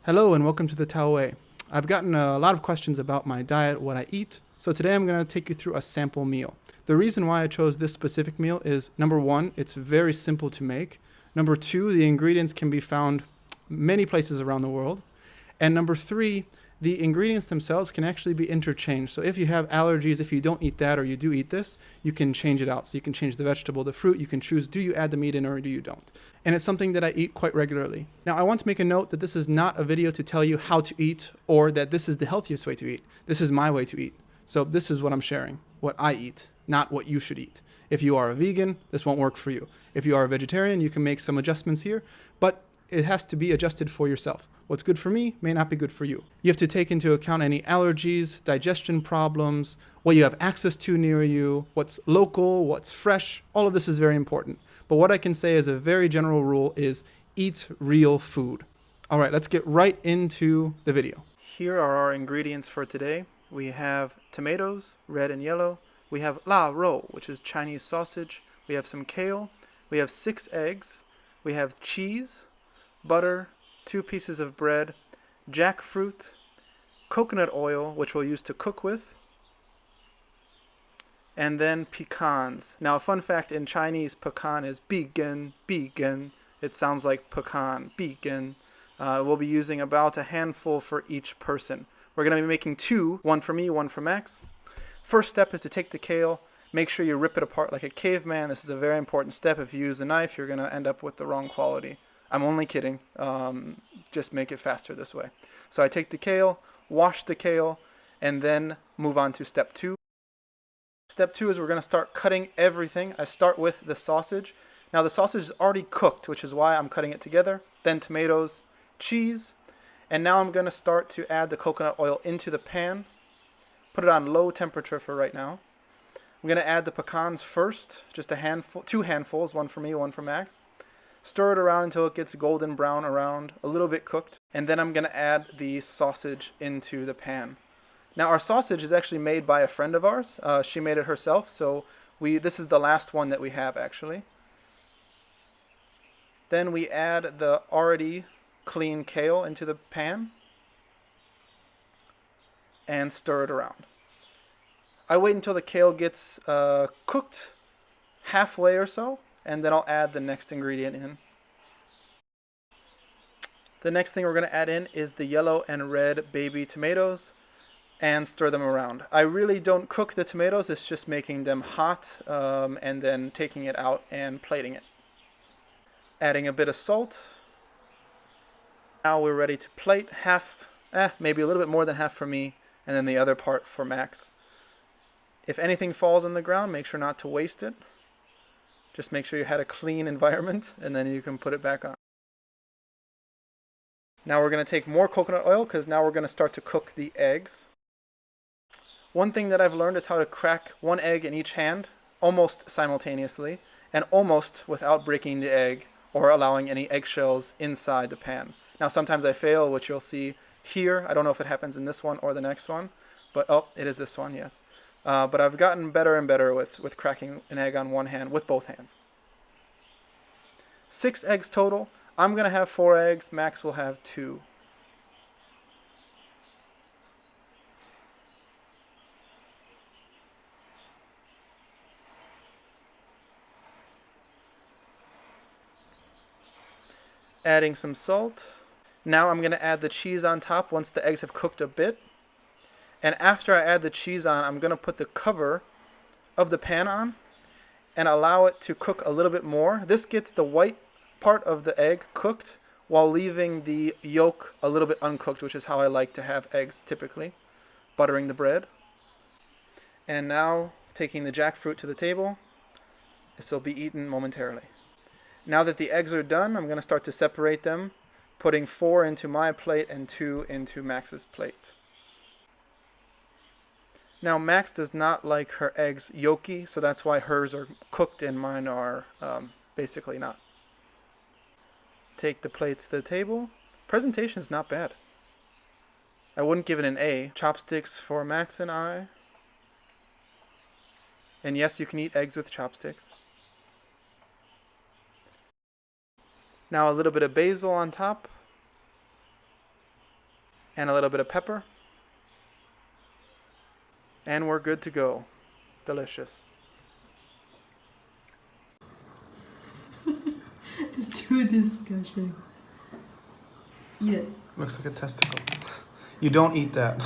Hello and welcome to the Tao Way. I've gotten a lot of questions about my diet, what I eat, so today I'm going to take you through a sample meal. The reason why I chose this specific meal is, number one, it's very simple to make. Number two, the ingredients can be found many places around the world. And number three, the ingredients themselves can actually be interchanged. So if you have allergies, if you don't eat that or you do eat this, you can change it out. So you can change the vegetable, the fruit, you can choose, do you add the meat in or do you don't? And it's something that I eat quite regularly. Now I want to make a note that this is not a video to tell you how to eat or that this is the healthiest way to eat. This is my way to eat. So this is what I'm sharing, what I eat, not what you should eat. If you are a vegan, this won't work for you. If you are a vegetarian, you can make some adjustments here, but it has to be adjusted for yourself. What's good for me may not be good for you. You have to take into account any allergies, digestion problems, what you have access to near you, what's local, what's fresh. All of this is very important. But what I can say as a very general rule is eat real food. All right, let's get right into the video. Here are our ingredients for today. We have tomatoes, red and yellow. We have la rou, which is Chinese sausage. We have some kale. We have 6 eggs. We have cheese, butter, 2 pieces of bread, jackfruit, coconut oil, which we'll use to cook with, and then pecans. Now, a fun fact in Chinese, pecan is bigen, bigen. It sounds like pecan, bigen. We'll be using about a handful for each person. We're going to be making 2, one for me, one for Max. First step is to take the kale. Make sure you rip it apart like a caveman. This is a very important step. If you use a knife, you're going to end up with the wrong quality. I'm only kidding. Just make it faster this way. So I take the kale, wash the kale, and then move on to step 2. Step 2 is we're going to start cutting everything. I start with the sausage. Now the sausage is already cooked, which is why I'm cutting it together. Then tomatoes, cheese, and now I'm going to start to add the coconut oil into the pan. Put it on low temperature for right now. I'm going to add the pecans first, just a handful, 2 handfuls, one for me, one for Max. Stir it around until it gets golden brown around, a little bit cooked. And then I'm going to add the sausage into the pan. Now our sausage is actually made by a friend of ours. She made it herself, so this is the last one that we have actually. Then we add the already clean kale into the pan and stir it around. I wait until the kale gets cooked halfway or so, and then I'll add the next ingredient in. The next thing we're going to add in is the yellow and red baby tomatoes and stir them around. I really don't cook the tomatoes, it's just making them hot and then taking it out and plating it. Adding a bit of salt. Now we're ready to plate half, maybe a little bit more than half for me, and then the other part for Max. If anything falls on the ground, make sure not to waste it. Just make sure you had a clean environment, and then you can put it back on. Now we're going to take more coconut oil, because now we're going to start to cook the eggs. One thing that I've learned is how to crack 1 egg in each hand, almost simultaneously, and almost without breaking the egg or allowing any eggshells inside the pan. Now sometimes I fail, which you'll see here. I don't know if it happens in this one or the next one, but oh, it is this one, yes. But I've gotten better and better with cracking an egg on one hand with both hands. 6 eggs total. I'm going to have 4 eggs. Max will have 2. Adding some salt. Now I'm going to add the cheese on top once the eggs have cooked a bit. And after I add the cheese on, I'm going to put the cover of the pan on and allow it to cook a little bit more. This gets the white part of the egg cooked while leaving the yolk a little bit uncooked, which is how I like to have eggs typically. Buttering the bread. And now taking the jackfruit to the table. This will be eaten momentarily. Now that the eggs are done, I'm going to start to separate them, putting 4 into my plate and 2 into Max's plate. Now Max does not like her eggs yolky, so that's why hers are cooked and mine are basically not. Take the plates to the table. Presentation is not bad. I wouldn't give it an A. Chopsticks for Max and I. And yes, you can eat eggs with chopsticks. Now a little bit of basil on top. and a little bit of pepper. And we're good to go. Delicious. It's too disgusting. Eat it. Looks like a testicle. You don't eat that.